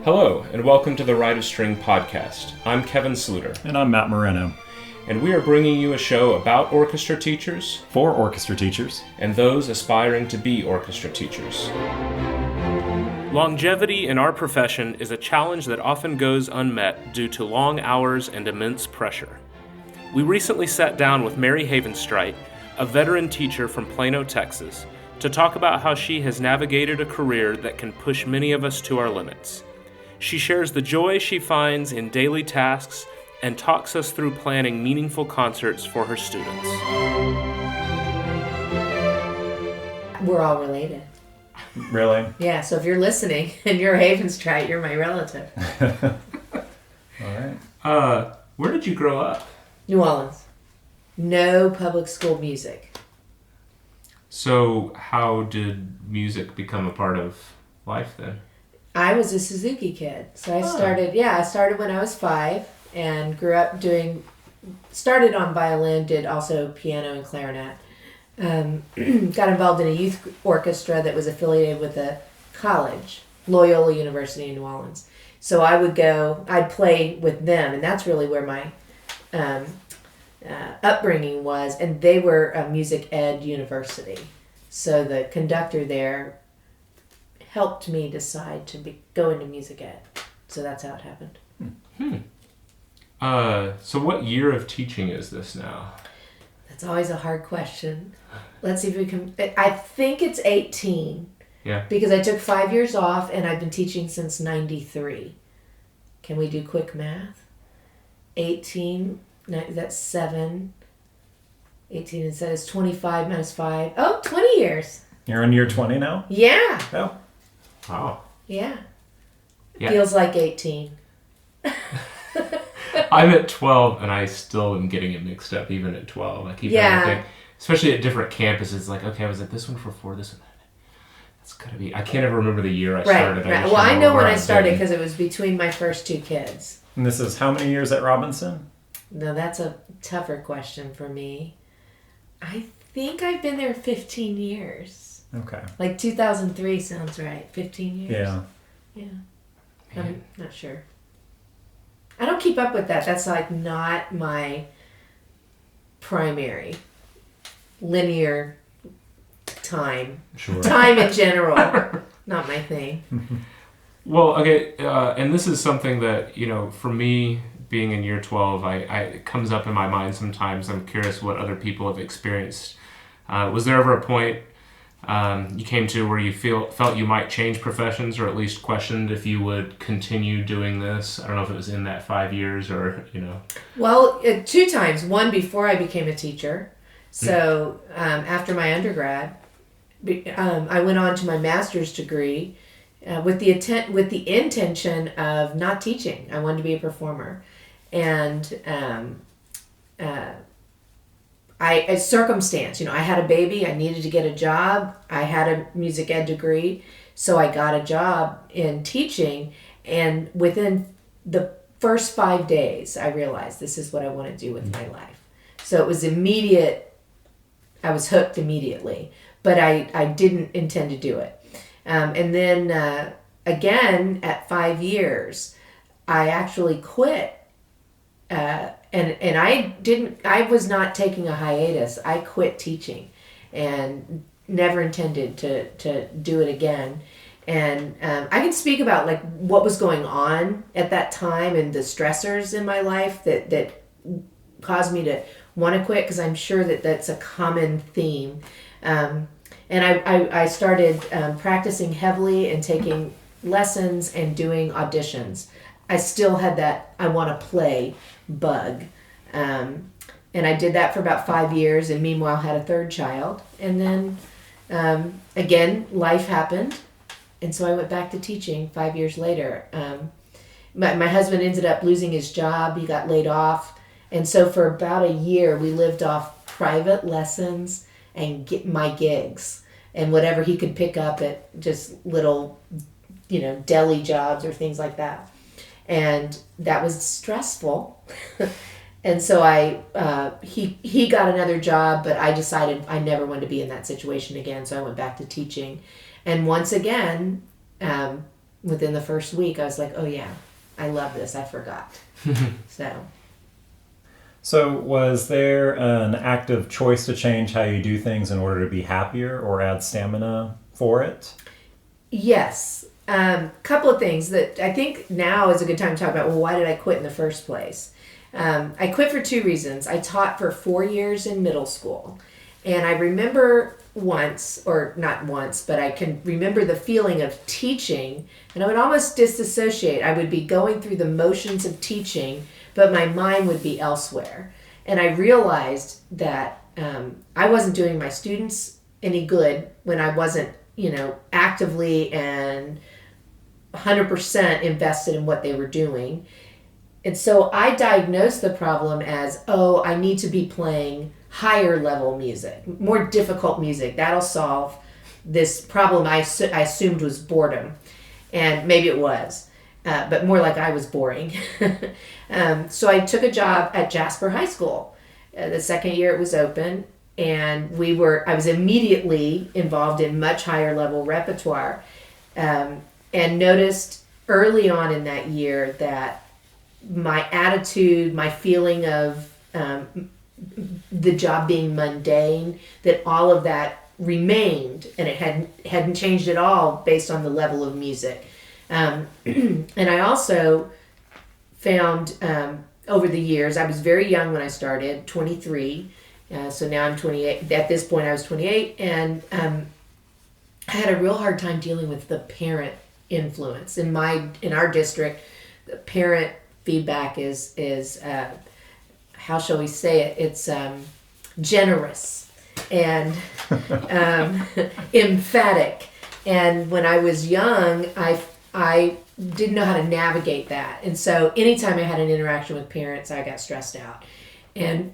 Hello, and welcome to the Ride a String podcast. I'm Kevin Sluter. And I'm Matt Moreno. And we are bringing you a show about orchestra teachers, for orchestra teachers, and those aspiring to be orchestra teachers. Longevity in our profession is a challenge that often goes unmet due to long hours and immense pressure. We recently sat down with Mary Havenstrite, a veteran teacher from Plano, Texas, to talk about how she has navigated a career that can push many of us to our limits. She shares the joy she finds in daily tasks and talks us through planning meaningful concerts for her students. We're all related. Really? Yeah, so if you're listening and you're Havenstrite, you're my relative. All right. Where did you grow up? New Orleans. No public school music. So how did music become a part of life then? I was a Suzuki kid. So I started when I was 5 and grew up started on violin, did also piano and clarinet. Got involved in a youth orchestra that was affiliated with a college, Loyola University in New Orleans. So I'd play with them, and that's really where my upbringing was. And they were a music ed university. So the conductor there helped me decide to go into music ed. So that's how it happened. So what year of teaching is this now? That's always a hard question. Let's see if we can... I think it's 18. Yeah. Because I took 5 years off and I've been teaching since 93. Can we do quick math? 18, that's 7. 18 and 7 is 25 minus 5. Oh, 20 years. You're in year 20 now? Yeah. Oh. Wow. Yeah. Yeah. Feels like 18. I'm at 12 and I still am getting it mixed up even at 12. I keep everything, especially at different campuses, like, okay, I was at this one for 4, this one. That's gotta be, I can't ever remember the year I started. Right. Well, I know when I started because it was between my first 2 kids. And this is how many years at Robinson? No, that's a tougher question for me. I think I've been there 15 years. Okay. Like 2003 sounds right. 15 years. Yeah. Yeah. I'm not sure. I don't keep up with that. That's like not my primary linear time. Sure. Time in general. Not my thing. Well, okay, and this is something that, for me, being in year 12, it comes up in my mind sometimes. I'm curious what other people have experienced. Was there ever a point you came to where you felt you might change professions, or at least questioned if you would continue doing this? I don't know if it was in that 5 years or, Well, 2 times. One before I became a teacher. So after my undergrad, I went on to my master's degree with the intention of not teaching. I wanted to be a performer. And a circumstance, I had a baby, I needed to get a job, I had a music ed degree, so I got a job in teaching, and within the first 5 days, I realized this is what I want to do with my life. So it was immediate, I was hooked immediately, but I didn't intend to do it. And then again, at 5 years, I actually quit. And I was not taking a hiatus. I quit teaching and never intended to do it again. And I can speak about like what was going on at that time and the stressors in my life that caused me to want to quit, because I'm sure that that's a common theme. And I started practicing heavily and taking lessons and doing auditions. I still had that I want to play bug. And I did that for about 5 years, and meanwhile had a 3rd child. And then again, life happened. And so I went back to teaching 5 years later. My husband ended up losing his job. He got laid off. And so for about a year, we lived off private lessons and get my gigs and whatever he could pick up at just little, deli jobs or things like that. And that was stressful. And so he got another job, but I decided I never wanted to be in that situation again. So I went back to teaching. And once again, within the first week, I was like, oh yeah, I love this. I forgot. So was there an active choice to change how you do things in order to be happier or add stamina for it? Yes. Couple of things that I think now is a good time to talk about. Well, why did I quit in the first place? I quit for two reasons. I taught for 4 years in middle school. And I remember once, or not once, but I can remember the feeling of teaching, and I would almost disassociate. I would be going through the motions of teaching, but my mind would be elsewhere. And I realized that I wasn't doing my students any good when I wasn't, actively and 100% invested in what they were doing. And so I diagnosed the problem as, I need to be playing higher level music, more difficult music. That'll solve this problem I assumed was boredom. And maybe it was, but more like I was boring. So I took a job at Jasper High School. The second year it was open, and I was immediately involved in much higher level repertoire, and noticed early on in that year that my attitude, my feeling of the job being mundane, that all of that remained, and it hadn't changed at all based on the level of music. And I also found over the years, I was very young when I started, 23, so now I'm 28. At this point I was 28, and I had a real hard time dealing with the parent influence. In our district, the parent feedback is how shall we say it? It's generous and emphatic. And when I was young, I didn't know how to navigate that. And so anytime I had an interaction with parents, I got stressed out. And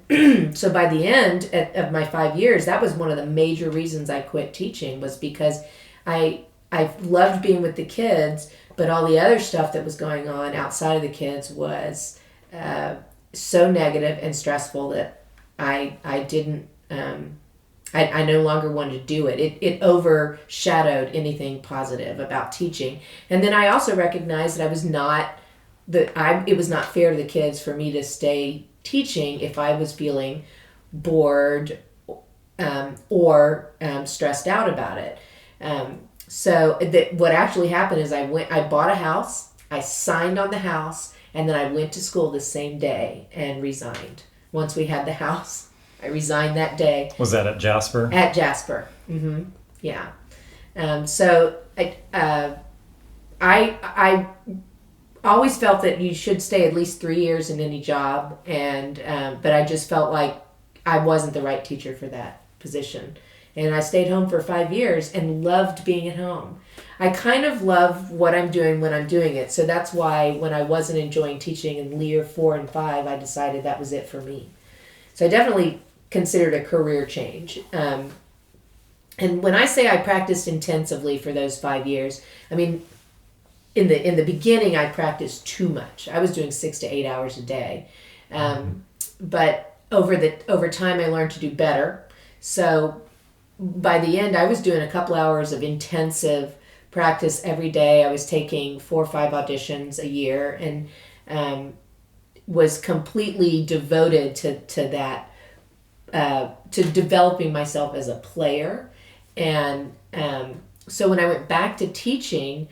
so by the end of my 5 years, that was one of the major reasons I quit teaching, was because I loved being with the kids, but all the other stuff that was going on outside of the kids was so negative and stressful that I didn't, I no longer wanted to do it. It overshadowed anything positive about teaching. And then I also recognized that it was not fair to the kids for me to stay teaching if I was feeling bored or stressed out about it. So what actually happened is I bought a house, I signed on the house, and then I went to school the same day and resigned. Once we had the house, I resigned that day. Was that at Jasper? At Jasper. Mm-hmm. Yeah. So I always felt that you should stay at least 3 years in any job, but I just felt like I wasn't the right teacher for that position. And I stayed home for 5 years and loved being at home. I kind of love what I'm doing when I'm doing it. So that's why when I wasn't enjoying teaching in year 4 and 5, I decided that was it for me. So I definitely considered a career change. And when I say I practiced intensively for those 5 years, I mean, in the beginning, I practiced too much. I was doing 6 to 8 hours a day. But over time, I learned to do better. So by the end, I was doing a couple hours of intensive practice every day. I was taking 4 or 5 auditions a year, and was completely devoted to that, to developing myself as a player. And so when I went back to teaching,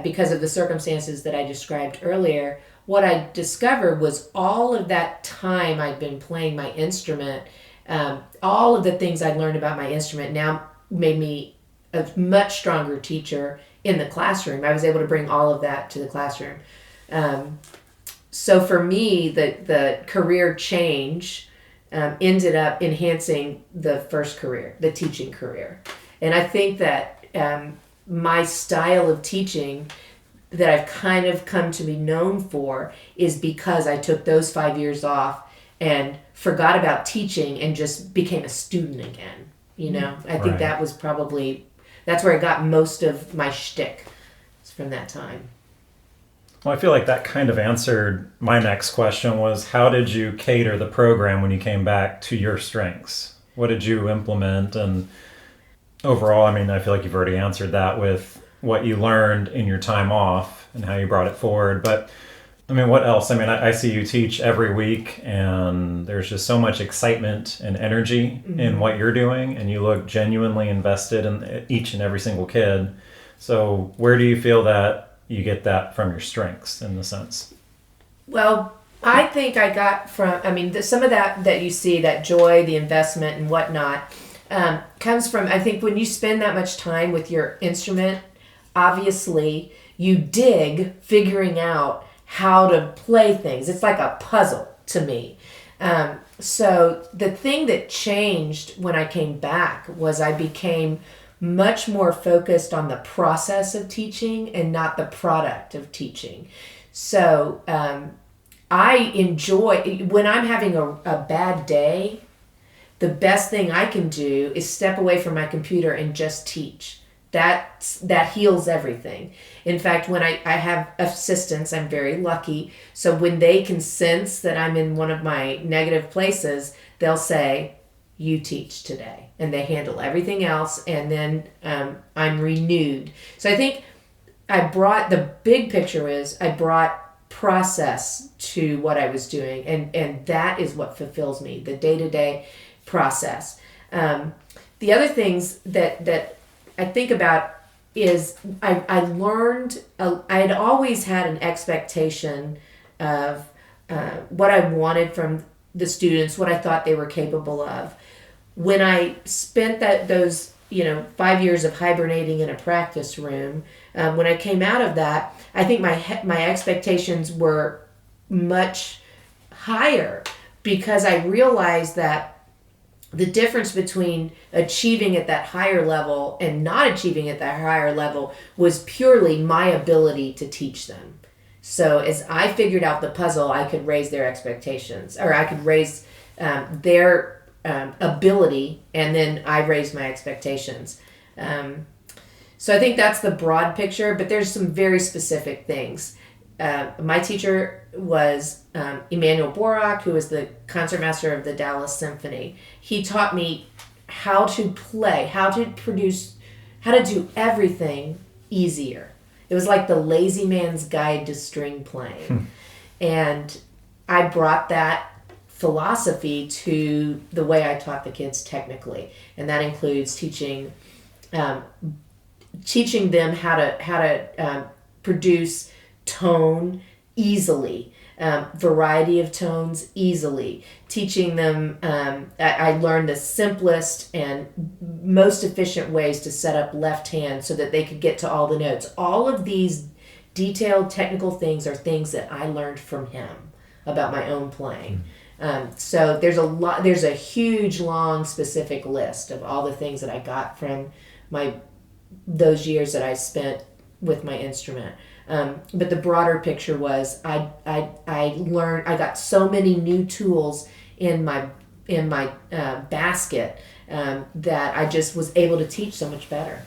because of the circumstances that I described earlier, what I discovered was all of that time I'd been playing my instrument, all of the things I'd learned about my instrument now made me a much stronger teacher in the classroom. I was able to bring all of that to the classroom. So for me, the career change ended up enhancing the first career, the teaching career. And I think that my style of teaching that I've kind of come to be known for is because I took those 5 years off and forgot about teaching and just became a student again. I think that was that's where I got most of my shtick from that time. Well, I feel like that kind of answered my next question was how did you cater the program when you came back to your strengths? What did you implement? And overall, I mean, I feel like you've already answered that with what you learned in your time off and how you brought it forward. But I mean, what else? I mean, I see you teach every week and there's just so much excitement and energy in what you're doing, and you look genuinely invested in each and every single kid. So where do you feel that you get that from your strengths in the sense? Well, I think I got some of that you see, that joy, the investment and whatnot, comes from, I think when you spend that much time with your instrument, obviously you dig figuring out how to play things. It's like a puzzle to me. So the thing that changed when I came back was I became much more focused on the process of teaching and not the product of teaching. So I enjoy, when I'm having a bad day, the best thing I can do is step away from my computer and just teach. That heals everything. In fact, when I have assistants, I'm very lucky. So when they can sense that I'm in one of my negative places, they'll say, "You teach today." And they handle everything else, and then I'm renewed. So I think the big picture is I brought process to what I was doing, and that is what fulfills me, the day-to-day process. The other things that I think about is I learned, I had always had an expectation of what I wanted from the students, what I thought they were capable of. When I spent those 5 years of hibernating in a practice room, when I came out of that, I think my expectations were much higher, because I realized that the difference between achieving at that higher level and not achieving at that higher level was purely my ability to teach them. So as I figured out the puzzle, I could raise their expectations, or I could raise their ability, and then I raised my expectations. So I think that's the broad picture, but there's some very specific things. My teacher was Emanuel Borak, who was the concertmaster of the Dallas Symphony. He taught me how to play, how to produce, how to do everything easier. It was like the lazy man's guide to string playing. And I brought that philosophy to the way I taught the kids technically. And that includes teaching them how to produce tone easily, variety of tones easily, teaching them, I learned the simplest and most efficient ways to set up left hand so that they could get to all the notes. All of these detailed technical things are things that I learned from him about my own playing. So there's a huge, long, specific list of all the things that I got from those years that I spent with my instrument. But the broader picture was I learned, I got so many new tools in my basket that I just was able to teach so much better.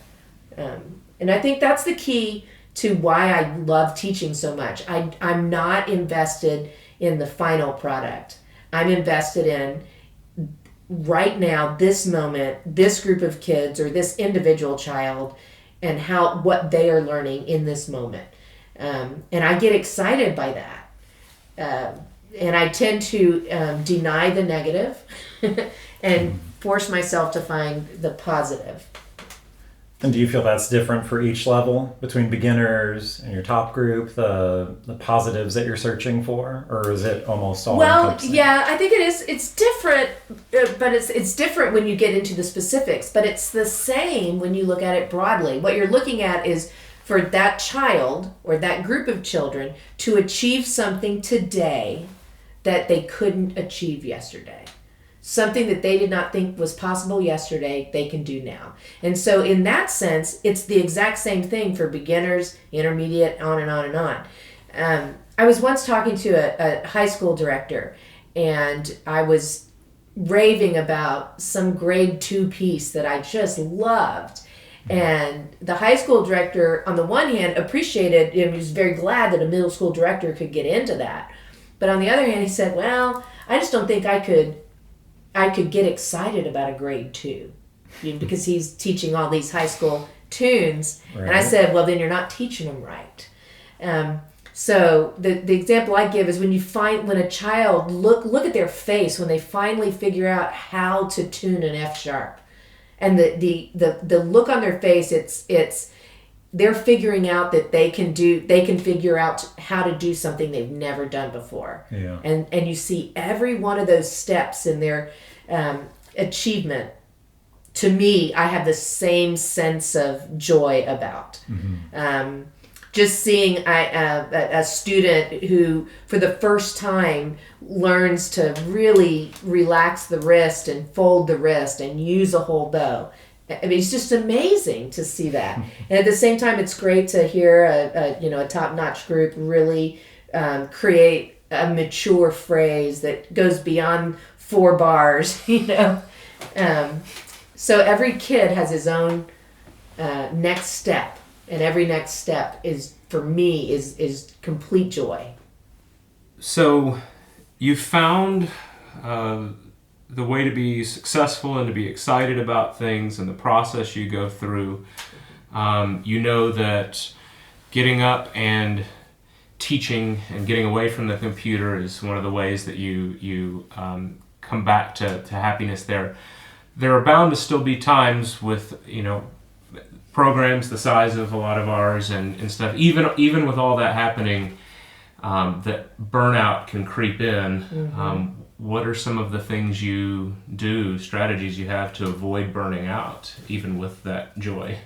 And I think that's the key to why I love teaching so much. I'm not invested in the final product. I'm invested in right now, this moment, this group of kids or this individual child, and what they are learning in this moment. And I get excited by that. And I tend to deny the negative and force myself to find the positive. And do you feel that's different for each level between beginners and your top group, the positives that you're searching for, or is it almost all encompassing? Yeah, I think it is. It's different, but it's different when you get into the specifics, but it's the same when you look at it broadly. What you're looking at is for that child or that group of children to achieve something today that they couldn't achieve yesterday. Something that they did not think was possible yesterday, they can do now. And so in that sense, it's the exact same thing for beginners, intermediate, on and on and on. I was once talking to a high school director, and I was raving about some grade 2 piece that I just loved. And the high school director, on the one hand, appreciated, he was very glad that a middle school director could get into that. But on the other hand, he said, well, I just don't think I could get excited about a grade 2, because he's teaching all these high school tunes. Right. And I said, well, then you're not teaching them right. So the example I give is when a child look at their face when they finally figure out how to tune an F sharp, and the look on their face, it's they're figuring out that they can figure out how to do something they've never done before. Yeah. And you see every one of those steps in their achievement. To me, I have the same sense of joy about. Mm-hmm. Just seeing a student who, for the first time, learns to really relax the wrist and fold the wrist and use a whole bow. I mean, it's just amazing to see that. And at the same time, it's great to hear a top-notch group really create a mature phrase that goes beyond 4 bars. So every kid has his own next step. And every next step is, for me, is complete joy. So you found the way to be successful and to be excited about things and the process you go through. You know that getting up and teaching and getting away from the computer is one of the ways that you come back to happiness there. There are bound to still be times with, programs the size of a lot of ours and stuff, even with all that happening, that burnout can creep in. Mm-hmm. What are some of the things you do, strategies you have to avoid burning out, even with that joy?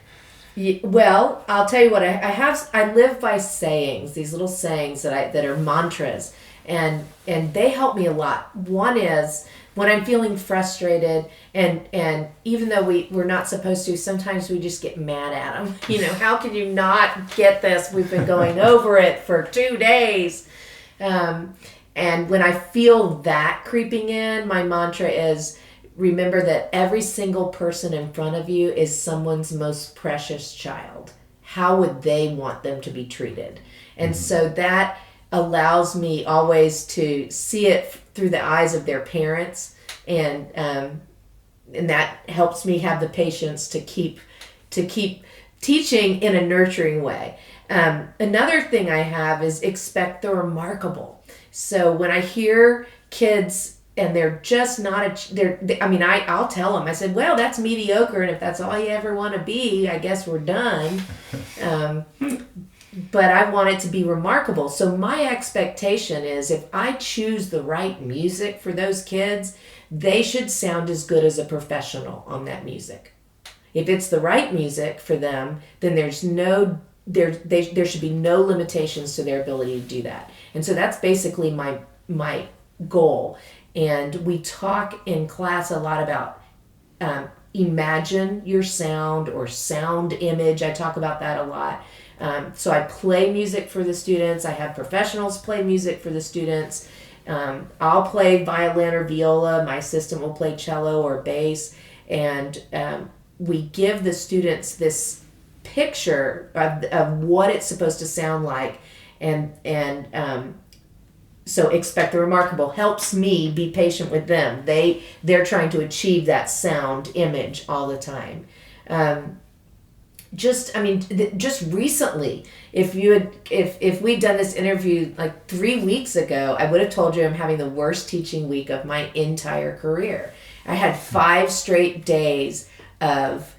Well, I'll tell you what, I live by sayings, these little sayings that are mantras, and they help me a lot. One is, when I'm feeling frustrated, and even though we're not supposed to, sometimes we just get mad at them. How can you not get this? We've been going over it for 2 days. And when I feel that creeping in, my mantra is, remember that every single person in front of you is someone's most precious child. How would they want them to be treated? And so that allows me always to see it through the eyes of their parents, and that helps me have the patience to keep teaching in a nurturing way. Another thing I have is expect the remarkable. So when I hear kids and they're just not I'll tell them, I said, well, that's mediocre, and if that's all you ever want to be, I guess we're done. But I want it to be remarkable. So my expectation is, if I choose the right music for those kids, they should sound as good as a professional on that music. If it's the right music for them, then there should be no limitations to their ability to do that. And so that's basically my goal. And we talk in class a lot about imagine your sound, or sound image. I talk about that a lot. So I play music for the students. I have professionals play music for the students. I'll play violin or viola. My assistant will play cello or bass. And we give the students this picture of what it's supposed to sound like. And so expect the remarkable helps me be patient with them. They're trying to achieve that sound image all the time. Just recently, if we'd done this interview like 3 weeks ago, I would have told you I'm having the worst teaching week of my entire career. I had 5 straight days of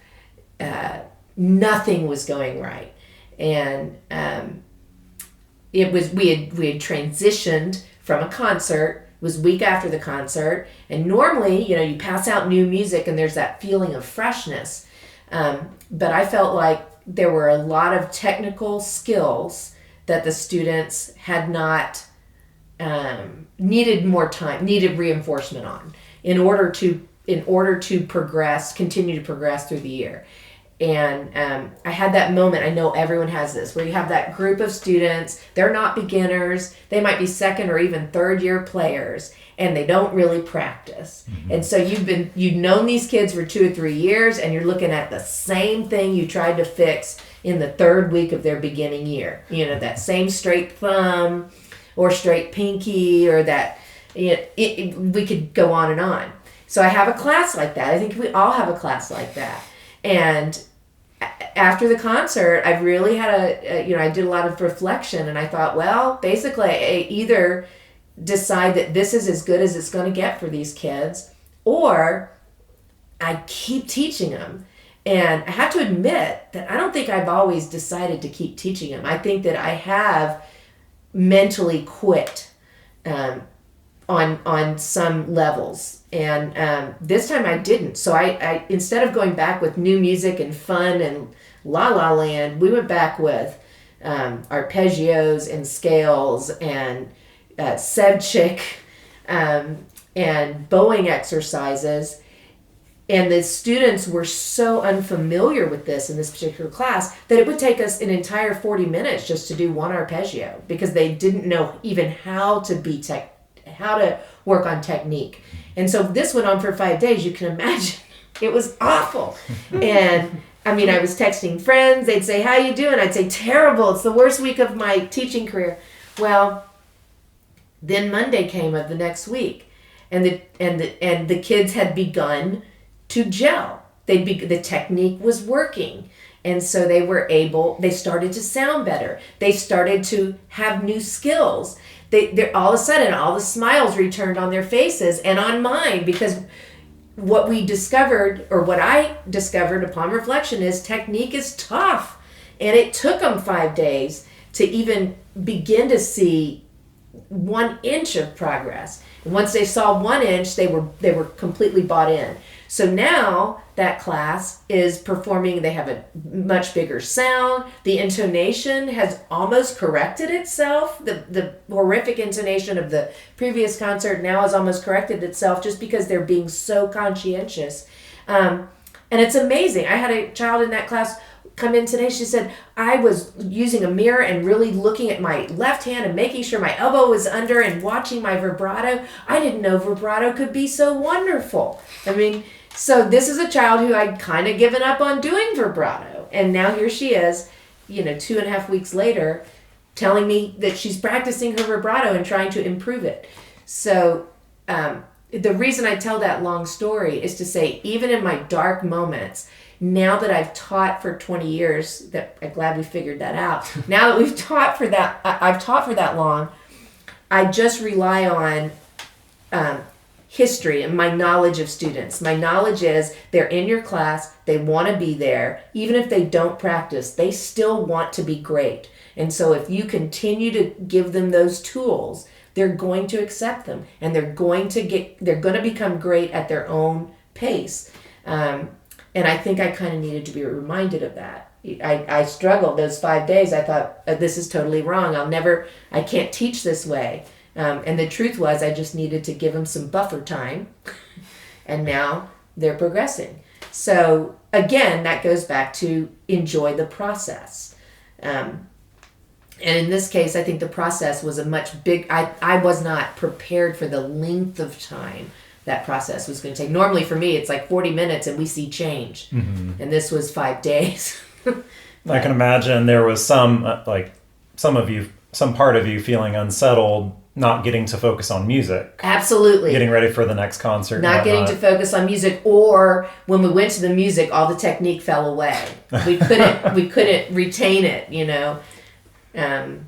nothing was going right, and it was we had transitioned from a concert. It was a week after the concert, and normally you pass out new music and there's that feeling of freshness. But I felt like there were a lot of technical skills that the students had not needed more time, needed reinforcement on in order to continue to progress through the year. And I had that moment, I know everyone has this, where you have that group of students, they're not beginners, they might be second or even third year players, and they don't really practice. Mm-hmm. And so you've known these kids for 2 or 3 years, and you're looking at the same thing you tried to fix in the third week of their beginning year. You know, that same straight thumb or straight pinky, or that, we could go on and on. So I have a class like that. I think we all have a class like that. And after the concert, I really had I did a lot of reflection, and I thought, well, basically, I either decide that this is as good as it's going to get for these kids, or I keep teaching them. And I have to admit that I don't think I've always decided to keep teaching them. I think that I have mentally quit on some levels, and this time I didn't. So I instead of going back with new music and fun and La La Land, we went back with arpeggios and scales and Sevchik and bowing exercises. And the students were so unfamiliar with this in this particular class that it would take us an entire 40 minutes just to do one arpeggio, because they didn't know even how to work on technique. And so this went on for 5 days. You can imagine it was awful. And I mean, I was texting friends. They'd say, "How you doing?" I'd say, "Terrible. It's the worst week of my teaching career." Well, then Monday came of the next week, and the kids had begun to gel. The technique was working. And so they started to sound better. They started to have new skills. They all of a sudden, all the smiles returned on their faces and on mine, because what I discovered upon reflection is technique is tough. And it took them 5 days to even begin to see 1 inch of progress. And once they saw 1 inch, they were completely bought in. So now that class is performing, they have a much bigger sound. The intonation has almost corrected itself. The horrific intonation of the previous concert now has almost corrected itself, just because they're being so conscientious. And it's amazing. I had a child in that class come in today. She said, "I was using a mirror and really looking at my left hand and making sure my elbow was under and watching my vibrato. I didn't know vibrato could be so wonderful." I mean, so this is a child who I'd kind of given up on doing vibrato. And now here she is, 2.5 weeks later, telling me that she's practicing her vibrato and trying to improve it. So the reason I tell that long story is to say, even in my dark moments, now that I've taught for 20 years, I'm glad we figured that out. Now that I've taught for that long, I just rely on history and my knowledge of students. My knowledge is they're in your class, they want to be there. Even if they don't practice, they still want to be great. And so if you continue to give them those tools, they're going to accept them, and they're going to become great at their own pace. And I think I kind of needed to be reminded of that. I struggled those 5 days. I thought, this is totally wrong. I can't teach this way. And the truth was, I just needed to give them some buffer time. And now they're progressing. So again, that goes back to enjoy the process. And in this case, I think the process was I was not prepared for the length of time that process was going to take. Normally for me, it's like 40 minutes and we see change. Mm-hmm. And this was 5 days. I can imagine there was some part of you feeling unsettled, not getting to focus on music. Absolutely. Getting ready for the next concert. Not getting to focus on music, or when we went to the music, all the technique fell away. We couldn't retain it, And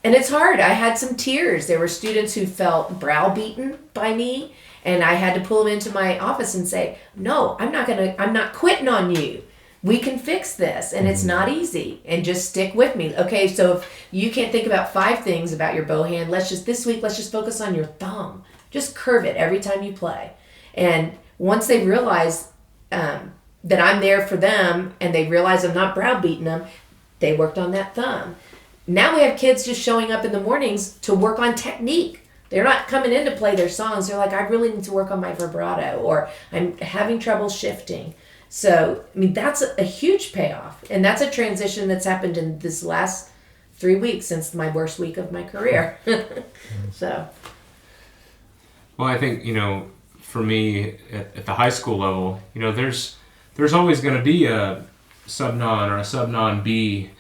it's hard. I had some tears. There were students who felt browbeaten by me, and I had to pull them into my office and say, "No, I'm not quitting on you. We can fix this, and it's not easy, and just stick with me." Okay, so if you can't think about 5 things about your bow hand, this week let's just focus on your thumb. Just curve it every time you play. And once they realize that I'm there for them, and they realize I'm not browbeating them, they worked on that thumb. Now we have kids just showing up in the mornings to work on technique. They're not coming in to play their songs. They're like, "I really need to work on my vibrato," or "I'm having trouble shifting." So, I mean, that's a huge payoff. And that's a transition that's happened in this last 3 weeks since my worst week of my career. So. Well, I think, for me at the high school level, there's always going to be a sub-non or a sub-non B.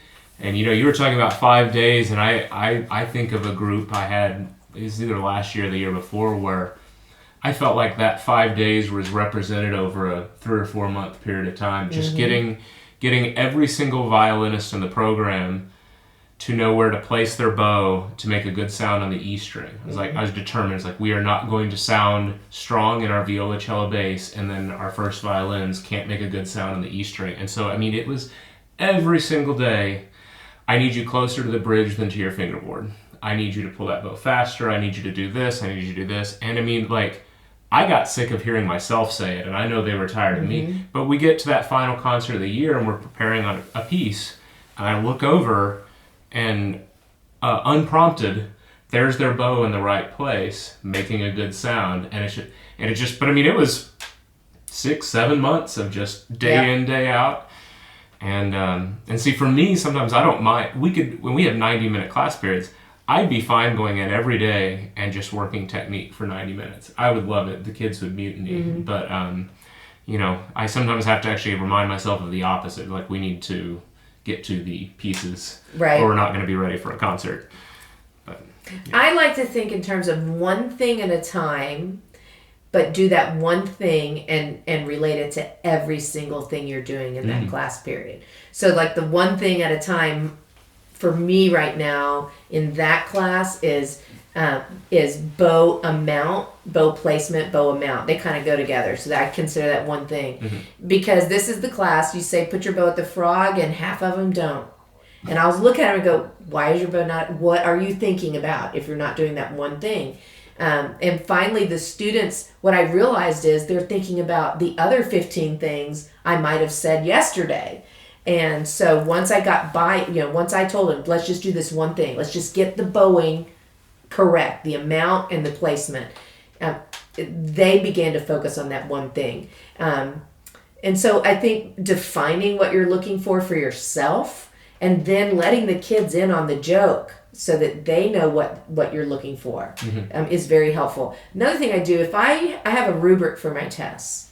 And, you were talking about 5 days, and I think of a group I had, it was either last year or the year before, where I felt like that 5 days was represented over a 3 or 4 month period of time. Just getting every single violinist in the program to know where to place their bow to make a good sound on the E string. I was determined. It's like, we are not going to sound strong in our viola, cello, bass, and then our first violins can't make a good sound on the E string. And so, it was every single day, I need you closer to the bridge than to your fingerboard. I need you to pull that bow faster. I need you to do this. I need you to do this. And I got sick of hearing myself say it, and I know they were tired of me. But we get to that final concert of the year, and we're preparing on a piece, and I look over, and unprompted, there's their bow in the right place, making a good sound, it was 6-7 months of just day in, day out, and see, for me, sometimes I don't mind. When we have 90-minute class periods, I'd be fine going in every day and just working technique for 90 minutes. I would love it. The kids would mutiny, but I sometimes have to actually remind myself of the opposite. Like, we need to get to the pieces, right, or we're not going to be ready for a concert. But, I like to think in terms of one thing at a time, but do that one thing and relate it to every single thing you're doing in that class period. So like the one thing at a time for me right now in that class is bow amount, bow placement, bow amount. They kind of go together. So that I consider that one thing. Because this is the class, you say put your bow at the frog, and half of them don't. And I was looking at them and go, why is your bow not, what are you thinking about if you're not doing that one thing? And finally the students, what I realized is they're thinking about the other 15 things I might have said yesterday. And so once I got once I told them, let's just do this one thing. Let's just get the bowing correct, the amount and the placement. They began to focus on that one thing. And so I think defining what you're looking for yourself, and then letting the kids in on the joke so that they know what you're looking for is very helpful. Another thing I do, if I have a rubric for my tests,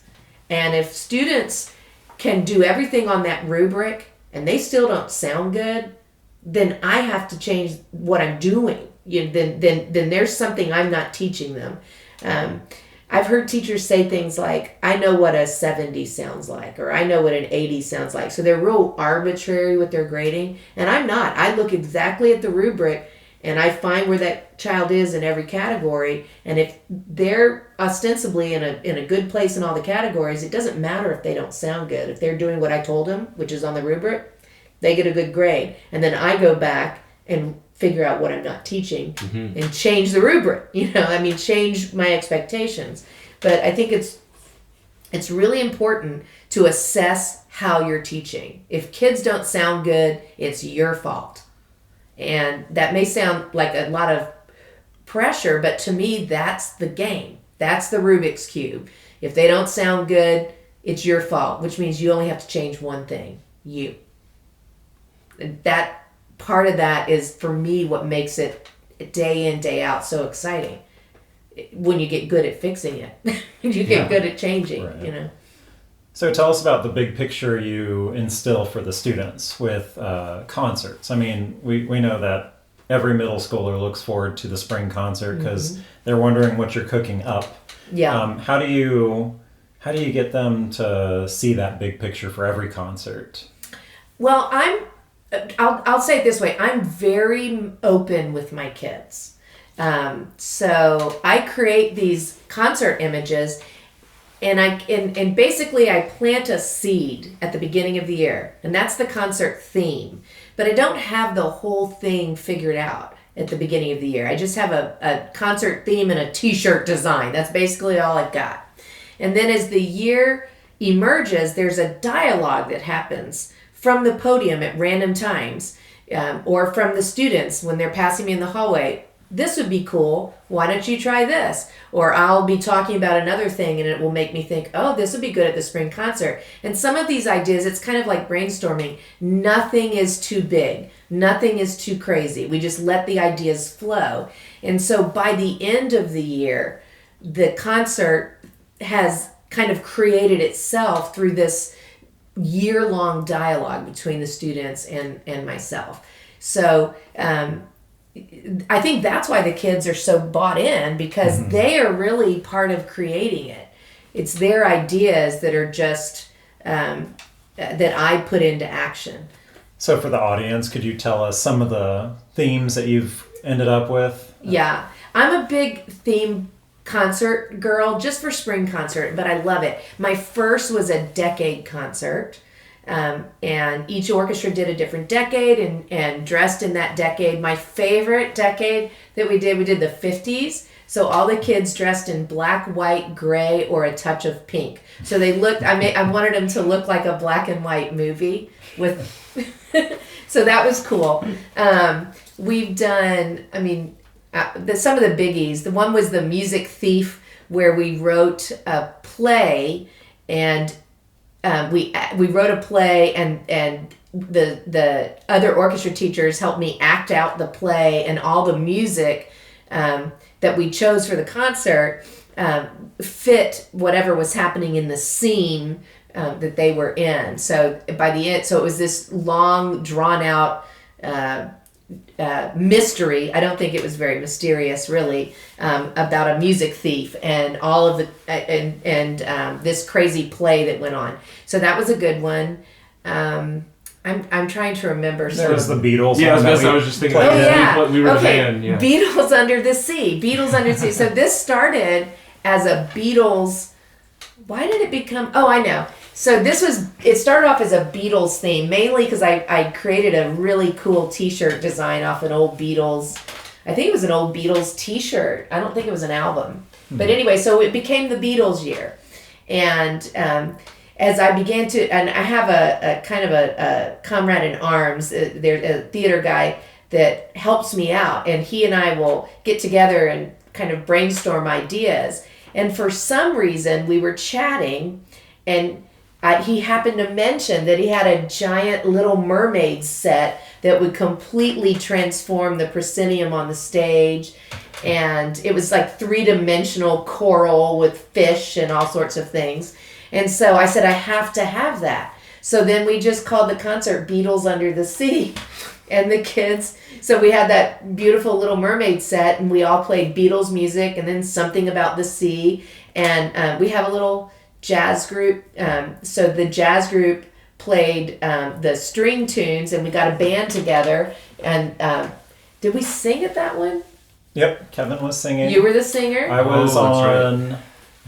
and if students can do everything on that rubric and they still don't sound good, then I have to change what I'm doing. Then there's something I'm not teaching them. I've heard teachers say things like, I know what a 70 sounds like, or I know what an 80 sounds like. So they're real arbitrary with their grading, and I'm not. I look exactly at the rubric and I find where that child is in every category. And if they're ostensibly in a good place in all the categories, it doesn't matter if they don't sound good. If they're doing what I told them, which is on the rubric, they get a good grade. And then I go back and figure out what I'm not teaching and change the rubric, change my expectations. But I think it's really important to assess how you're teaching. If kids don't sound good, it's your fault. And that may sound like a lot of pressure, but to me, that's the game. That's the Rubik's Cube. If they don't sound good, it's your fault, which means you only have to change one thing, you. And that part of that is, for me, what makes it day in, day out so exciting. When you get good at fixing it, you get good at changing, right. So tell us about the big picture you instill for the students with concerts. I mean, we know that every middle schooler looks forward to the spring concert because they're wondering what you're cooking up. Yeah. How do you get them to see that big picture for every concert? Well, I'll say it this way. I'm very open with my kids. So I create these concert images, and basically I plant a seed at the beginning of the year, and that's the concert theme. But I don't have the whole thing figured out at the beginning of the year. I just have a concert theme and a t-shirt design. That's basically all I've got. And then as the year emerges, there's a dialogue that happens from the podium at random times, or from the students when they're passing me in the hallway. this would be cool. Why don't you try this? Or I'll be talking about another thing and it will make me think, oh, this would be good at the spring concert. And some of these ideas, it's kind of like brainstorming. Nothing is too big. Nothing is too crazy. We just let the ideas flow. And so by the end of the year, the concert has kind of created itself through this year-long dialogue between the students and myself. So I think that's why the kids are so bought in, because they are really part of creating it. It's their ideas that are just that I put into action. So for the audience, could you tell us some of the themes that you've ended up with? Yeah, I'm a big theme concert girl just for spring concert, but I love it. My first was a decade concert. And each orchestra did a different decade and dressed in that decade. My favorite decade that we did the 50s. So all the kids dressed in black, white, gray, or a touch of pink. So they looked, I wanted them to look like a black and white movie with, so that was cool. We've done, some of the biggies. The one was The Music Thief, where we wrote a play and we wrote a play and the other orchestra teachers helped me act out the play, and all the music that we chose for the concert fit whatever was happening in the scene that they were in. So by the end, so it was this long, drawn out mystery. I don't think it was very mysterious, really, about a music thief and all of the and this crazy play that went on. So that was a good one. I'm trying to remember. There was the Beatles. Yeah, I was just thinking. We were the band. Yeah. Beatles Under the Sea. Beatles Under the Sea. So this started as a Beatles. Why did it become? Oh, I know. So it started off as a Beatles theme, mainly because I created a really cool t-shirt design off an old Beatles, I think it was an old Beatles t-shirt. I don't think it was an album. But anyway, so it became the Beatles year. And as I began to, and I have a kind of a comrade in arms, there's a theater guy that helps me out, and he and I will get together and kind of brainstorm ideas. And for some reason, we were chatting, and he happened to mention that he had a giant Little Mermaid set that would completely transform the proscenium on the stage. And it was like 3-dimensional coral with fish and all sorts of things. And so I said, I have to have that. So then we just called the concert Beatles Under the Sea. And the kids, so we had that beautiful Little Mermaid set, and we all played Beatles music and then something about the sea. And we have a little jazz group. So the jazz group played the string tunes, and we got a band together. And did we sing at that one? Yep, Kevin was singing. You were the singer? I was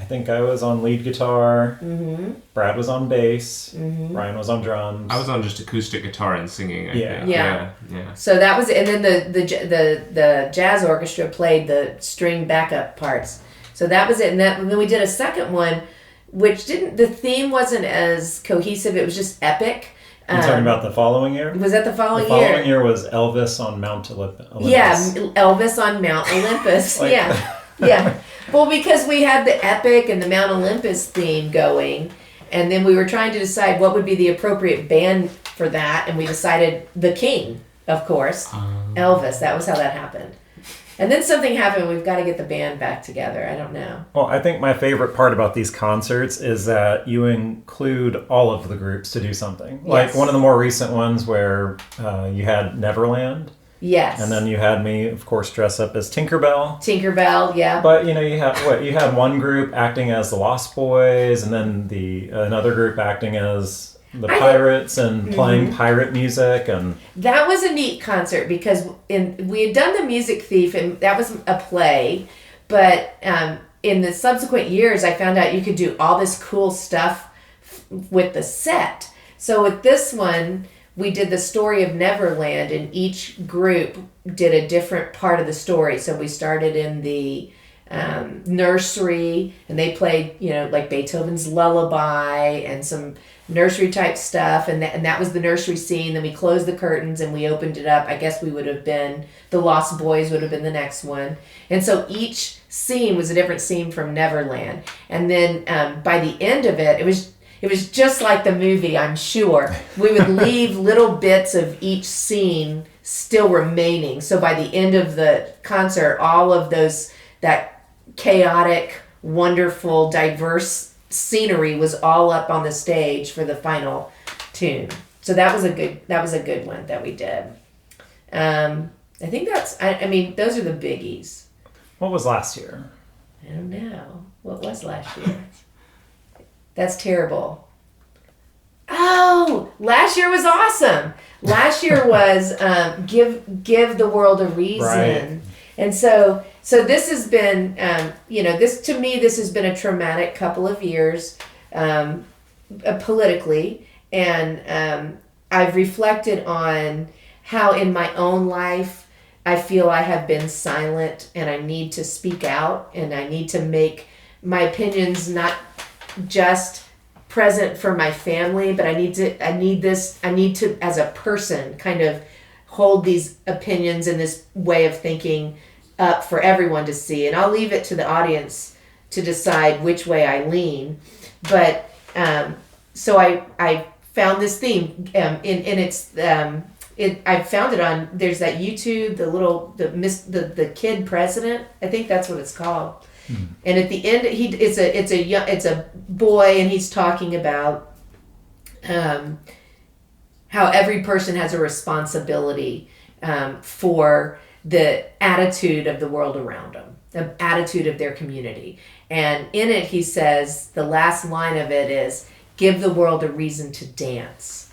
I think I was on lead guitar. Mm-hmm. Brad was on bass. Mm-hmm. Ryan was on drums. I was on just acoustic guitar and singing. I think. Yeah. So that was it. And then the jazz orchestra played the string backup parts. So that was it. And then we did a second one, which the theme wasn't as cohesive. It was just epic. You're talking about the following year? Was that the following year? The following year was Elvis on Mount Olympus. Yeah, Elvis on Mount Olympus. Yeah. Well, because we had the epic and the Mount Olympus theme going, and then we were trying to decide what would be the appropriate band for that, and we decided The King, of course. Elvis. That was how that happened. And then something happened. We've got to get the band back together. I don't know. Well, I think my favorite part about these concerts is that you include all of the groups to do something. Yes. Like one of the more recent ones where you had Neverland. Yes. And then you had me, of course, dress up as Tinkerbell. Tinkerbell, yeah. But you had one group acting as the Lost Boys, and then another group acting as the pirates and playing pirate music. And that was a neat concert because we had done The Music Thief, and that was a play, but in the subsequent years I found out you could do all this cool stuff with the set. So with this one, we did the story of Neverland, and each group did a different part of the story. So we started in the nursery, and they played, like Beethoven's Lullaby and some nursery type stuff, and that was the nursery scene. Then we closed the curtains and we opened it up. I guess we would have been, the Lost Boys would have been the next one. And so each scene was a different scene from Neverland. And then by the end of it, it was just like the movie, I'm sure. We would leave little bits of each scene still remaining. So by the end of the concert, all of that chaotic, wonderful, diverse scenery was all up on the stage for the final tune. So that was a good one that we did. I think those are the biggies. What was last year? I don't know. What was last year? That's terrible. Oh, last year was awesome. Last year was give the world a reason. Right. And so this has been, this has been a traumatic couple of years politically. And I've reflected on how in my own life I feel I have been silent, and I need to speak out, and I need to make my opinions not just present for my family, but I need to as a person kind of hold these opinions and this way of thinking up for everyone to see. And I'll leave it to the audience to decide which way I lean. But so I found this theme I found it on, there's that YouTube, the kid president, I think that's what it's called. And at the end, it's a boy, and he's talking about how every person has a responsibility for the attitude of the world around them, the attitude of their community. And in it, he says, the last line of it is, give the world a reason to dance.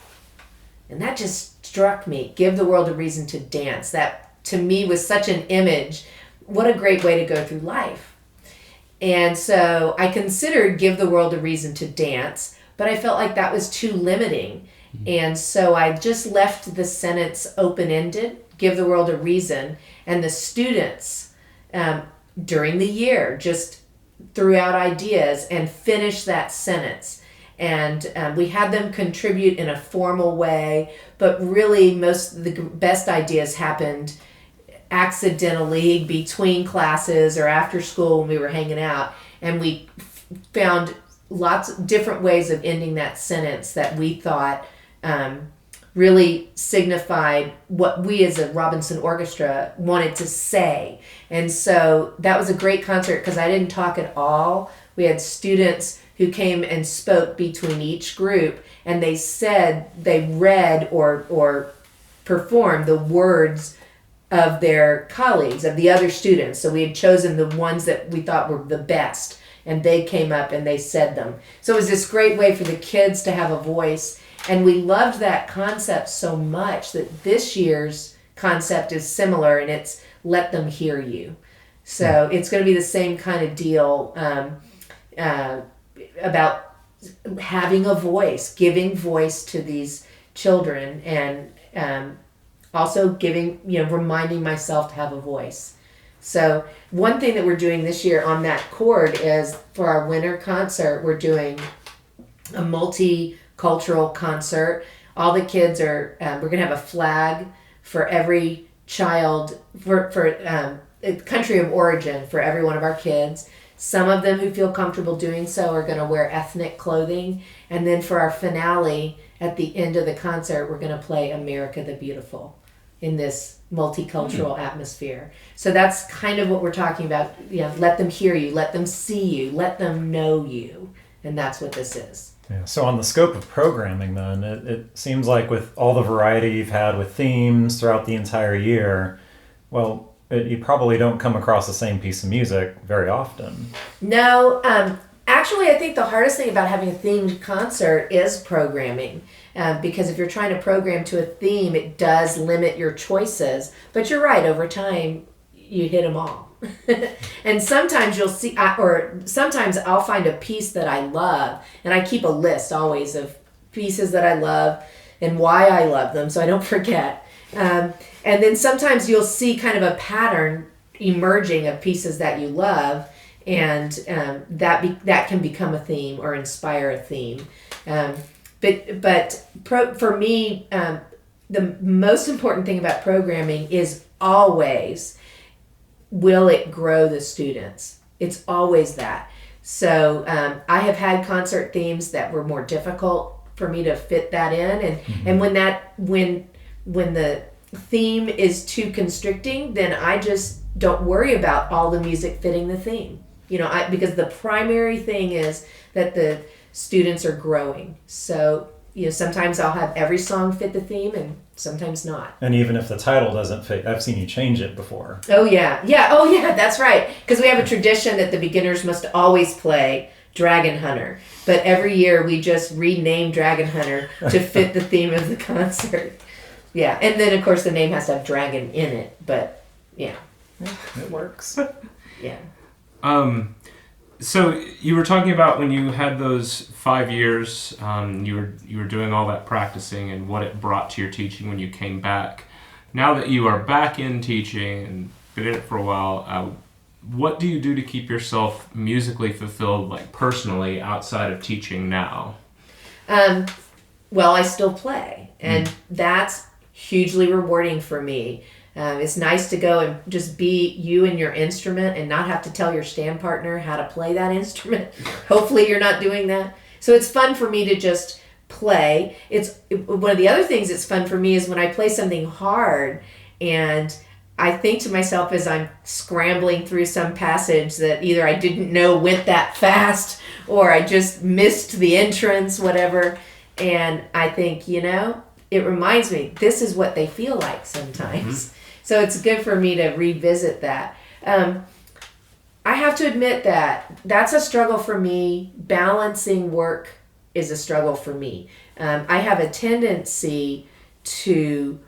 And that just struck me. Give the world a reason to dance. That, to me, was such an image. What a great way to go through life. And so I considered give the world a reason to dance, but I felt like that was too limiting. And so I just left the sentence open-ended, give the world a reason. And the students, during the year, just threw out ideas and finished that sentence. And we had them contribute in a formal way, but really most of the best ideas happened accidentally between classes or after school when we were hanging out. And we found lots of different ways of ending that sentence that we thought really signified what we as a Robinson Orchestra wanted to say. And so that was a great concert because I didn't talk at all. We had students who came and spoke between each group, and they read or performed the words of their colleagues, of the other students. So we had chosen the ones that we thought were the best, and they came up and they said them. So it was this great way for the kids to have a voice, and we loved that concept so much that this year's concept is similar, and it's let them hear you. So it's going to be the same kind of deal about having a voice, giving voice to these children, and also reminding myself to have a voice. So one thing that we're doing this year on that chord is for our winter concert, we're doing a multicultural concert. All the kids are, we're going to have a flag for every child, for country of origin for every one of our kids. Some of them who feel comfortable doing so are going to wear ethnic clothing. And then for our finale, at the end of the concert, we're going to play America the Beautiful in this multicultural atmosphere. So that's kind of what we're talking about. Let them hear you, let them see you, let them know you. And that's what this is. Yeah. So on the scope of programming then, it seems like with all the variety you've had with themes throughout the entire year, well, you probably don't come across the same piece of music very often. No, actually I think the hardest thing about having a themed concert is programming. Because if you're trying to program to a theme, it does limit your choices. But you're right, over time, you hit them all. And sometimes you'll see, or sometimes I'll find a piece that I love, and I keep a list always of pieces that I love and why I love them so I don't forget. And then sometimes you'll see kind of a pattern emerging of pieces that you love, and that can become a theme or inspire a theme. For me, the most important thing about programming is always, will it grow the students? It's always that. So I have had concert themes that were more difficult for me to fit that in, and when the theme is too constricting, then I just don't worry about all the music fitting the theme. Because the primary thing is that the students are growing. So sometimes I'll have every song fit the theme, and sometimes not. And even if the title doesn't fit, I've seen you change it before. Oh yeah, that's right. Because we have a tradition that the beginners must always play Dragon Hunter, but every year we just rename Dragon Hunter to fit the theme of the concert. Yeah, and then of course the name has to have dragon in it, but yeah, it works. Yeah. So you were talking about when you had those 5 years, you were doing all that practicing and what it brought to your teaching when you came back. Now that you are back in teaching and been in it for a while, what do you do to keep yourself musically fulfilled, like personally, outside of teaching now? Well, I still play, and that's hugely rewarding for me. It's nice to go and just be you and your instrument and not have to tell your stand partner how to play that instrument. Hopefully you're not doing that. So it's fun for me to just play. One of the other things that's fun for me is when I play something hard and I think to myself as I'm scrambling through some passage that either I didn't know went that fast or I just missed the entrance, whatever. And I think, it reminds me, this is what they feel like sometimes. So it's good for me to revisit that. I have to admit that that's a struggle for me. Balancing work is a struggle for me. I have a tendency to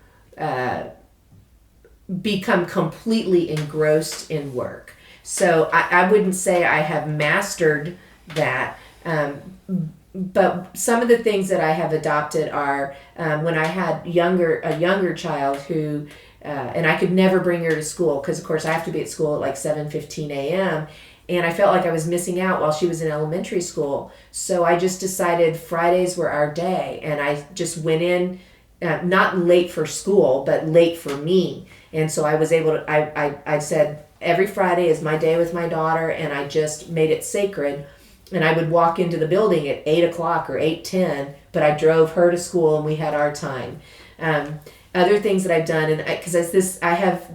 become completely engrossed in work. So I wouldn't say I have mastered that. But some of the things that I have adopted are when I had a younger child who, and I could never bring her to school because, of course, I have to be at school at like 7:15 a.m. And I felt like I was missing out while she was in elementary school. So I just decided Fridays were our day. And I just went in, not late for school, but late for me. And so I was able to, I said, every Friday is my day with my daughter. And I just made it sacred. And I would walk into the building at 8 o'clock or 8:10, but I drove her to school and we had our time. Other things that I've done, and because I have,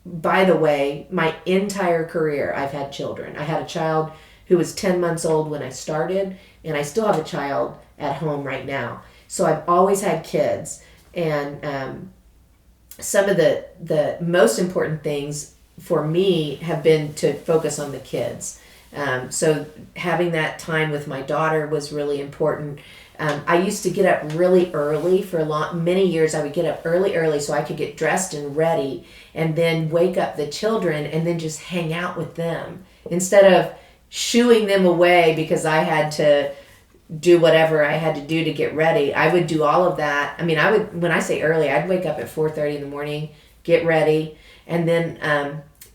by the way, my entire career I've had children. I had a child who was 10 months old when I started, and I still have a child at home right now. So I've always had kids, and some of the most important things for me have been to focus on the kids. So having that time with my daughter was really important. I used to get up really early for many years. I would get up early so I could get dressed and ready and then wake up the children and then just hang out with them instead of shooing them away because I had to do whatever I had to do to get ready. I would do all of that. I mean, when I say early, I'd wake up at 4:30 in the morning, get ready, and then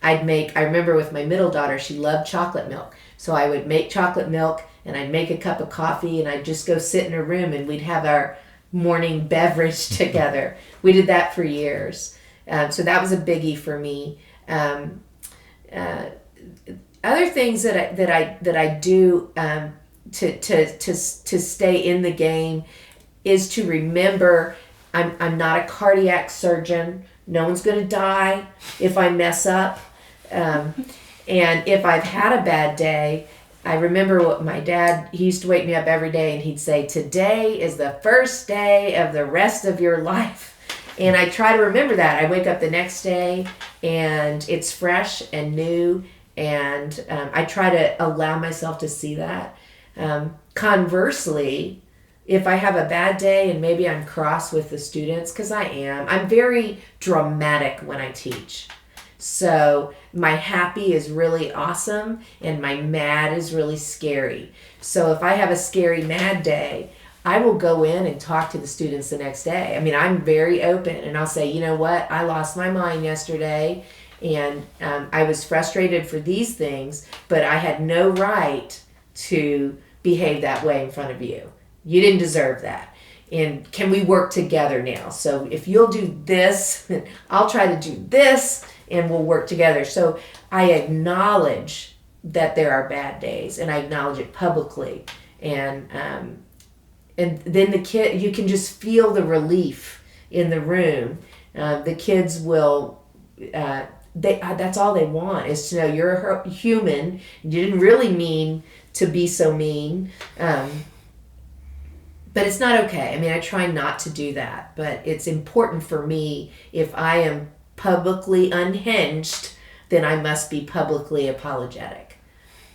I remember with my middle daughter, she loved chocolate milk. So I would make chocolate milk and I'd make a cup of coffee and I'd just go sit in her room and we'd have our morning beverage together. We did that for years. So that was a biggie for me. Other things that I do to stay in the game is to remember I'm not a cardiac surgeon. No one's going to die if I mess up. And if I've had a bad day, I remember what my dad, he used to wake me up every day and he'd say, today is the first day of the rest of your life. And I try to remember that. I wake up the next day and it's fresh and new. And I try to allow myself to see that. Conversely, if I have a bad day and maybe I'm cross with the students, because I'm very dramatic when I teach. So my happy is really awesome and my mad is really scary. So if I have a scary mad day, I will go in and talk to the students the next day. I mean, I'm very open and I'll say, you know what? I lost my mind yesterday And I was frustrated for these things, but I had no right to behave that way in front of you. You didn't deserve that. And can we work together now? So if you'll do this, I'll try to do this, and we'll work together. So I acknowledge that there are bad days, and I acknowledge it publicly. And then the kid, you can just feel the relief in the room. The kids will, that's all they want, is to know you're a human. You didn't really mean to be so mean. But it's not okay. I mean, I try not to do that, but it's important for me. If I am publicly unhinged, then I must be publicly apologetic.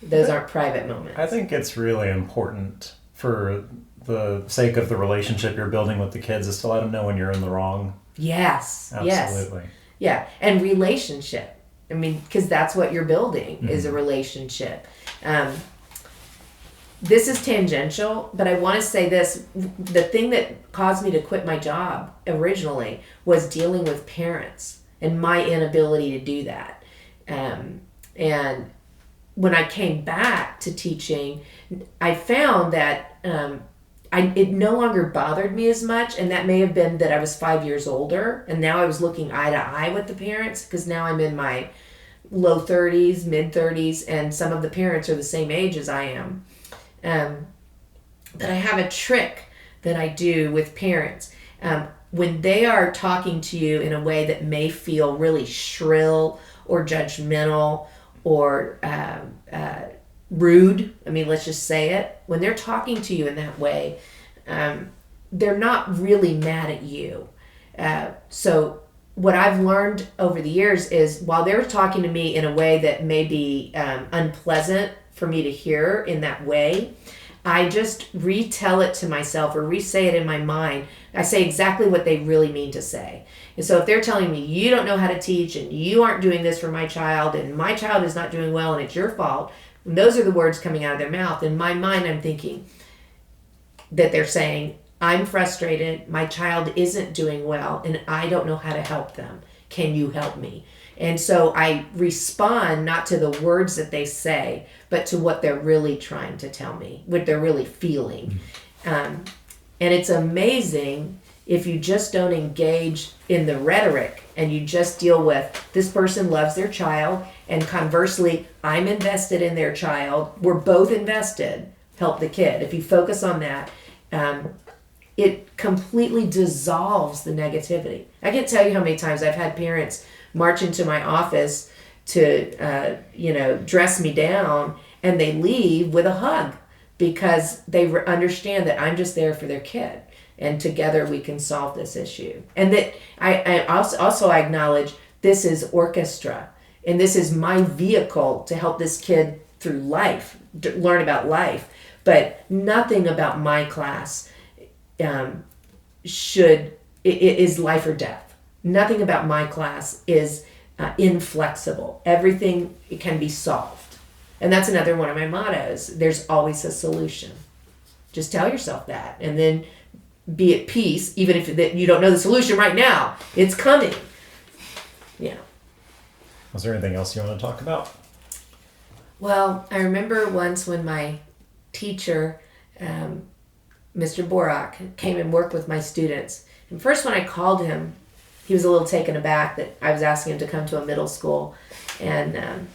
Those aren't private moments. I think it's really important for the sake of the relationship you're building with the kids is to let them know when you're in the wrong. Yes. Absolutely. Yes. Yeah. And relationship. I mean, because that's what you're building is a relationship. This is tangential, but I want to say this. The thing that caused me to quit my job originally was dealing with parents and my inability to do that. And when I came back to teaching, I found that it no longer bothered me as much, and that may have been that I was 5 years older, and now I was looking eye to eye with the parents, because now I'm in my low 30s, mid 30s, and some of the parents are the same age as I am. But I have a trick that I do with parents. When they are talking to you in a way that may feel really shrill or judgmental or rude, I mean, let's just say it. When they're talking to you in that way, they're not really mad at you. So what I've learned over the years is while they're talking to me in a way that may be unpleasant for me to hear in that way, I just retell it to myself or re-say it in my mind. I say exactly what they really mean to say. And so if they're telling me, you don't know how to teach and you aren't doing this for my child and my child is not doing well and it's your fault, and those are the words coming out of their mouth. In my mind, I'm thinking that they're saying, I'm frustrated, my child isn't doing well, and I don't know how to help them. Can you help me? And so I respond not to the words that they say, but to what they're really trying to tell me, what they're really feeling. And it's amazing if you just don't engage in the rhetoric and you just deal with this person loves their child, and conversely, I'm invested in their child. We're both invested. Help the kid. If you focus on that, it completely dissolves the negativity. I can't tell you how many times I've had parents march into my office to, dress me down, and they leave with a hug because they understand that I'm just there for their kid, and together we can solve this issue. And that I also acknowledge this is orchestra, and this is my vehicle to help this kid through life, learn about life, but nothing about my class is life or death. Nothing about my class is inflexible. Everything can be solved. And that's another one of my mottos. There's always a solution. Just tell yourself that. And then be at peace, even if you don't know the solution right now. It's coming. Yeah. Was there anything else you want to talk about? Well, I remember once when my teacher, Mr. Borak, came and worked with my students. And first when I called him, he was a little taken aback that I was asking him to come to a middle school. And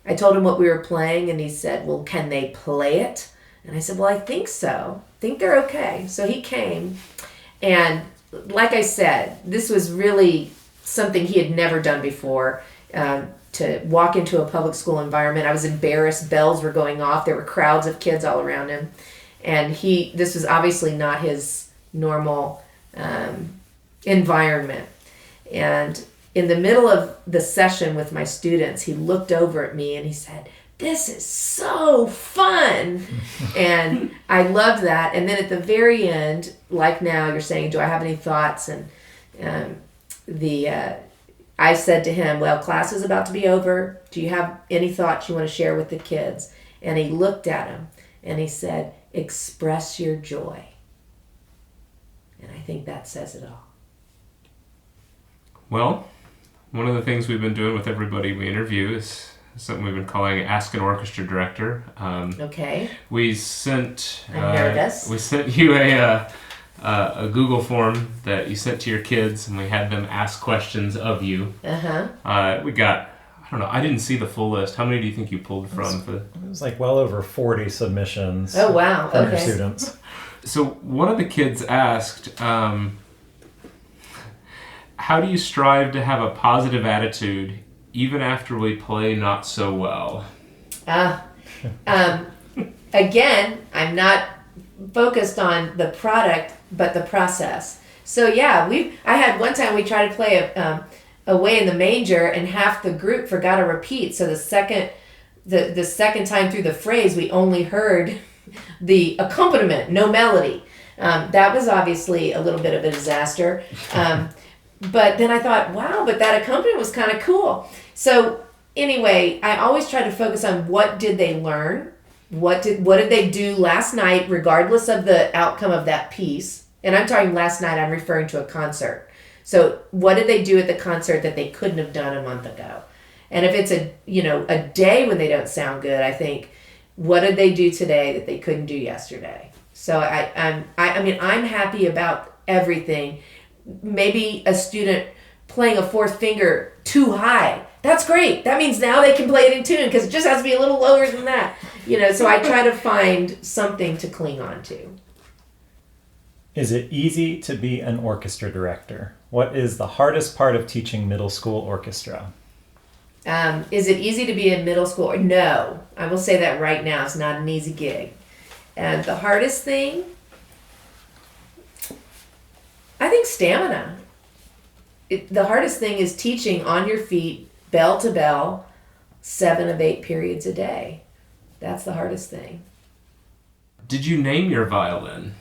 I told him what we were playing, and he said, well, can they play it? And I said, well, I think so. I think they're okay. So he came, and like I said, this was really something he had never done before, to walk into a public school environment. I was embarrassed. Bells were going off. There were crowds of kids all around him. And this was obviously not his normal environment. And in the middle of the session with my students, he looked over at me and he said, this is so fun. And I loved that. And then at the very end, like now, you're saying, do I have any thoughts? And I said to him, well, class is about to be over. Do you have any thoughts you want to share with the kids? And he looked at him and he said, express your joy. And I think that says it all. Well, One of the things we've been doing with everybody we interview is something we've been calling Ask an Orchestra Director. Okay. We sent I'm nervous. We sent you a Google form that you sent to your kids, and we had them ask questions of you. We got, I don't know, I didn't see the full list. How many do you think you pulled from? It was like well over 40 submissions. Oh, wow. From your Okay. students. So one of the kids asked, how do you strive to have a positive attitude even after we play not so well? Again, I'm not focused on the product, but the process. So yeah, I had one time we tried to play Away in the Manger, and half the group forgot to repeat. So the second time through the phrase, we only heard the accompaniment, no melody. That was obviously a little bit of a disaster. But then I thought, wow, but that accompaniment was kind of cool. So anyway, I always try to focus on what did they learn, what did they do last night, regardless of the outcome of that piece. And I'm talking last night, I'm referring to a concert. So what did they do at the concert that they couldn't have done a month ago? And if it's a day when they don't sound good, I think, what did they do today that they couldn't do yesterday? So I'm happy about everything. Maybe a student playing a fourth finger too high. That's great. That means now they can play it in tune, because it just has to be a little lower than that. So I try to find something to cling on to. Is it easy to be an orchestra director? What is the hardest part of teaching middle school orchestra? Is it easy to be in middle school? No. I will say that right now. It's not an easy gig. And the hardest thing, I think stamina. The hardest thing is teaching on your feet, bell to bell, 7 of 8 periods a day. That's the hardest thing. Did you name your violin?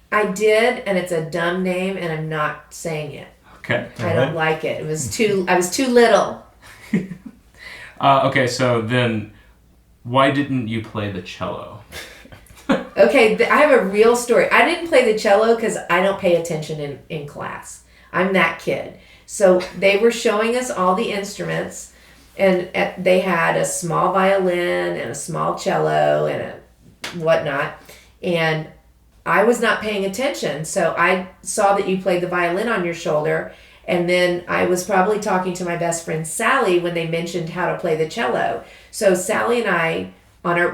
I did, and it's a dumb name, and I'm not saying it. Okay. I don't like it. I was too little. Okay, so then why didn't you play the cello? Okay, I have a real story. I didn't play the cello because I don't pay attention in class. I'm that kid. So they were showing us all the instruments, and they had a small violin and a small cello and a whatnot, and I was not paying attention. So I saw that you played the violin on your shoulder, and then I was probably talking to my best friend Sally when they mentioned how to play the cello. So Sally and I,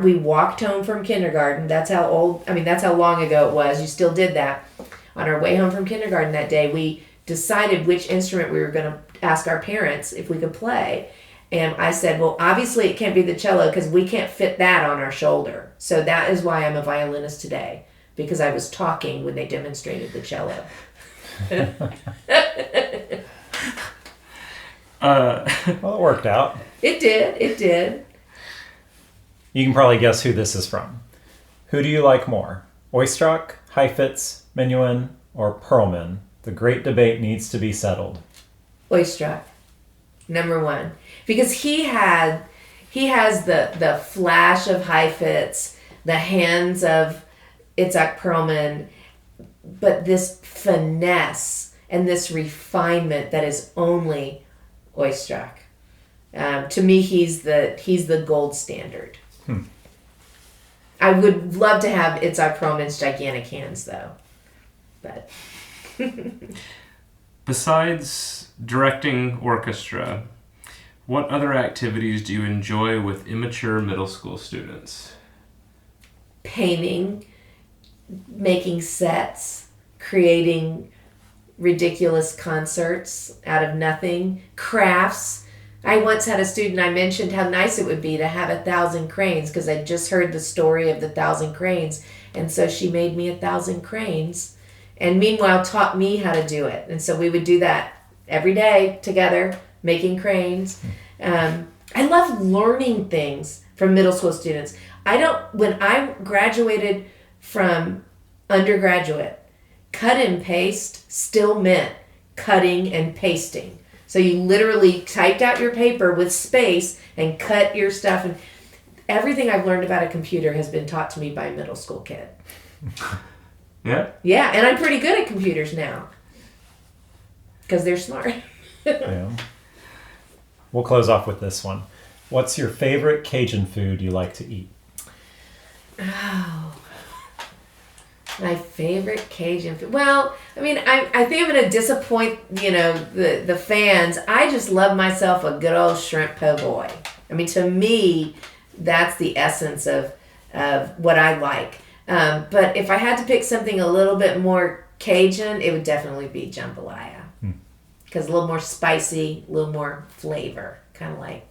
we walked home from kindergarten. That's how long ago it was. You still did that. On our way home from kindergarten that day, we decided which instrument we were going to ask our parents if we could play. And I said, well, obviously it can't be the cello because we can't fit that on our shoulder. So that is why I'm a violinist today, because I was talking when they demonstrated the cello. Well, it worked out. It did. You can probably guess who this is from. Who do you like more? Oistrakh, Heifetz, Menuhin, or Perlman? The great debate needs to be settled. Oistrakh, number 1, because he has the flash of Heifetz, the hands of Itzhak Perlman, but this finesse and this refinement that is only Oistrakh. To me, he's the gold standard. I would love to have Itzhak Perlman's gigantic hands, though. But besides directing orchestra, what other activities do you enjoy with immature middle school students? Painting, making sets, creating ridiculous concerts out of nothing, crafts. I once had a student, I mentioned how nice it would be to have 1,000 cranes because I just heard the story of the 1,000 cranes. And so she made me 1,000 cranes and meanwhile taught me how to do it. And so we would do that every day together, making cranes. I love learning things from middle school students. When I graduated from undergraduate, cut and paste still meant cutting and pasting. So you literally typed out your paper with space and cut your stuff. And everything I've learned about a computer has been taught to me by a middle school kid. Yeah? Yeah, and I'm pretty good at computers now. Because they're smart. Yeah. We'll close off with this one. What's your favorite Cajun food you like to eat? Oh, my favorite Cajun food. Well, I mean, I think I'm going to disappoint, the fans. I just love myself a good old shrimp po' boy. I mean, to me, that's the essence of what I like. But if I had to pick something a little bit more Cajun, it would definitely be jambalaya. Because a little more spicy, a little more flavor. Kind of like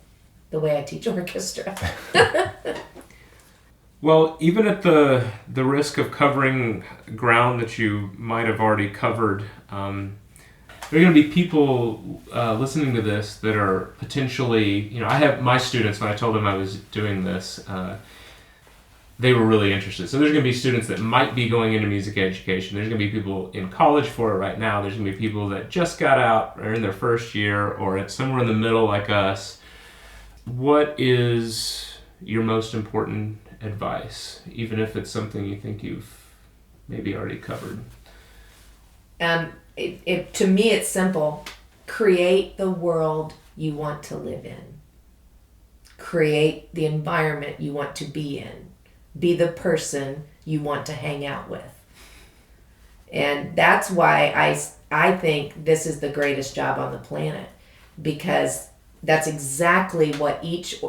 the way I teach orchestra. Well, even at the risk of covering ground that you might have already covered, there are going to be people listening to this that are potentially, I have my students, when I told them I was doing this, they were really interested. So there's going to be students that might be going into music education. There's going to be people in college for it right now. There's going to be people that just got out or in their first year or at somewhere in the middle like us. What is your most important advice, even if it's something you think you've maybe already covered? To me, it's simple. Create the world you want to live in. Create the environment you want to be in. Be the person you want to hang out with. And that's why I think this is the greatest job on the planet, because that's exactly what each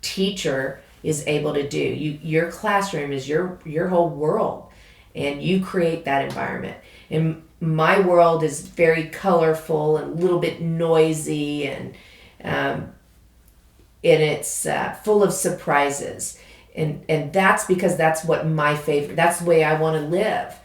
teacher is able to do. Your classroom is your whole world, and you create that environment. And my world is very colorful and a little bit noisy, and it's full of surprises. And that's because that's what that's the way I want to live.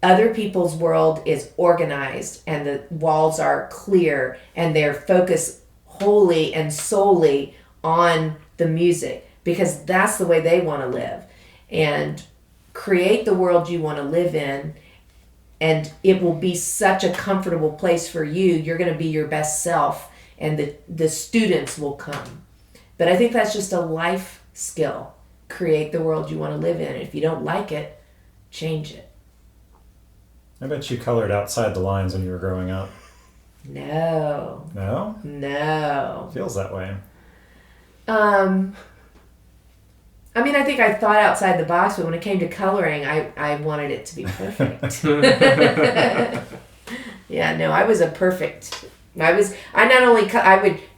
Other people's world is organized and the walls are clear and they're focused wholly and solely on the music, because that's the way they want to live. And create the world you want to live in, and it will be such a comfortable place for you. You're going to be your best self, and the students will come. But I think that's just a life skill. Create the world you want to live in. If you don't like it, change it. I bet you colored outside the lines when you were growing up. No. No? No. Feels that way. I mean, I think I thought outside the box, but when it came to coloring, I wanted it to be perfect. Yeah, no, I was a perfect. I would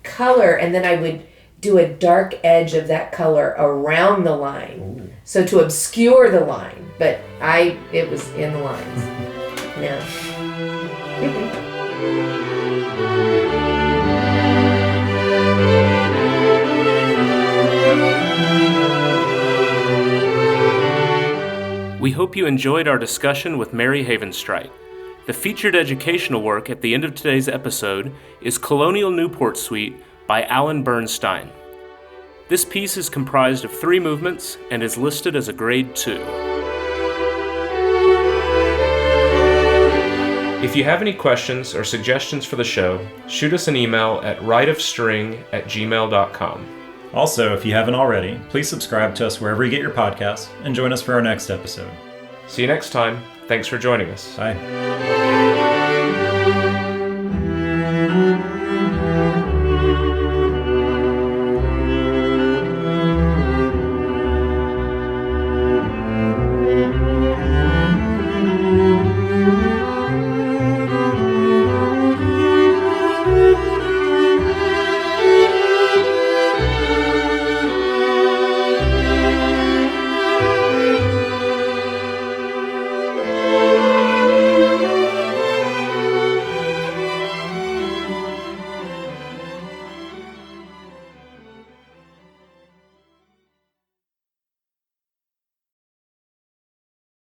color, and then I would do a dark edge of that color around the line. Ooh. So to obscure the line, but it was in the lines. Yeah. We hope you enjoyed our discussion with Mary Havenstrite. The featured educational work at the end of today's episode is Colonial Newport Suite by Alan Bernstein. This piece is comprised of 3 movements and is listed as a grade 2. If you have any questions or suggestions for the show, shoot us an email at rightofstring@gmail.com. Also, if you haven't already, please subscribe to us wherever you get your podcasts and join us for our next episode. See you next time. Thanks for joining us. Bye.